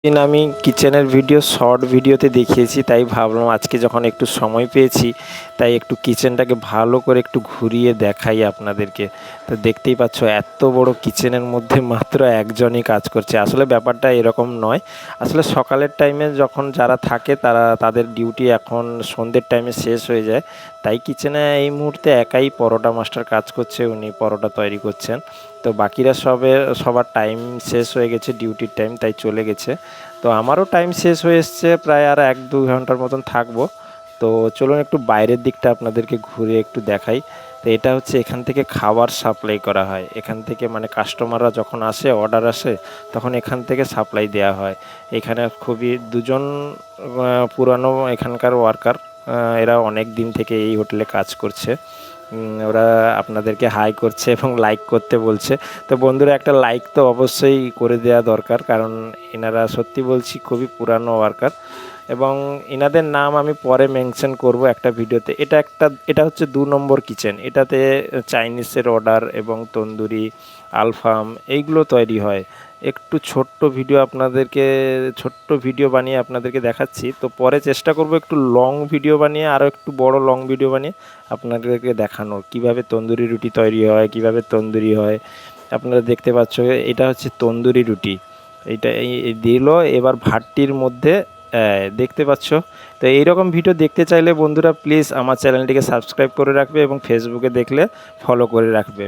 দিন আমি কিচেনের ভিডিও শর্ট ভিডিওতে দেখিয়েছি, তাই ভাবলাম আজকে যখন একটু সময় পেয়েছি তাই একটু কিচেনটাকে ভালো করে একটু ঘুরিয়ে দেখাই আপনাদেরকে। তো দেখতেই পাচ্ছ এত বড় কিচেনের মধ্যে মাত্র একজনই কাজ করছে। আসলে ব্যাপারটা এরকম নয়। আসলে সকালের টাইমে যখন যারা থাকে তাদের ডিউটি এখন সন্ধ্যের টাইমে শেষ হয়ে যায়, তাই কিচেনে এই মুহূর্তে একাই পরোটা মাস্টার কাজ করছে, উনি পরোটা তৈরি করছেন। তো বাকিরা সবার টাইম শেষ হয়ে গেছে, ডিউটির টাইম, তাই চলে গেছে। তো আমারও টাইম শেষ হয়ে এসছে, প্রায় আর 1-2 ঘন্টার মতন থাকবো। তো চলুন একটু বাইরের দিকটা আপনাদেরকে ঘুরে একটু দেখাই। তো এটা হচ্ছে এখান থেকে খাবার সাপ্লাই করা হয়। এখান থেকে মানে কাস্টমাররা যখন আসে, অর্ডার আসে, তখন এখান থেকে সাপ্লাই দেওয়া হয়। এখানে খুবই দুজন পুরানো এখানকার ওয়ার্কার, এরা অনেক দিন থেকে এই হোটেলে কাজ করছে। ওরা আপনাদেরকে হাই করছে এবং লাইক করতে বলছে। তো বন্ধুরা, একটা লাইক তো অবশ্যই করে দেওয়া দরকার, কারণ এনারা সত্যি বলছি খুবই পুরানো ওয়ার্কার, এবং এনাদের নাম আমি পরে মেনশন করব একটা ভিডিওতে। এটা হচ্ছে 2 নম্বর কিচেন। এটাতে চাইনিজের অর্ডার এবং তন্দুরি, আলফাম এইগুলো তৈরি হয়। একটু ছোট্ট ভিডিও বানিয়ে আপনাদেরকে দেখাচ্ছি। তো পরে চেষ্টা করব একটু লং ভিডিও বানিয়ে, আরও একটু বড় লং ভিডিও বানিয়ে আপনাদেরকে দেখানোর কীভাবে তন্দুরি রুটি তৈরি হয়, কীভাবে তন্দুরি হয়। আপনারা দেখতে পাচ্ছ এটা হচ্ছে তন্দুরি রুটি। এইটা দিল এবার ভাতটির মধ্যে, দেখতে পাচ্ছ। তো এইরকম ভিডিও দেখতে চাইলে বন্ধুরা প্লিজ আমার চ্যানেলটিকে সাবস্ক্রাইব করে রাখবে এবং ফেসবুকে দেখলে ফলো করে রাখবে।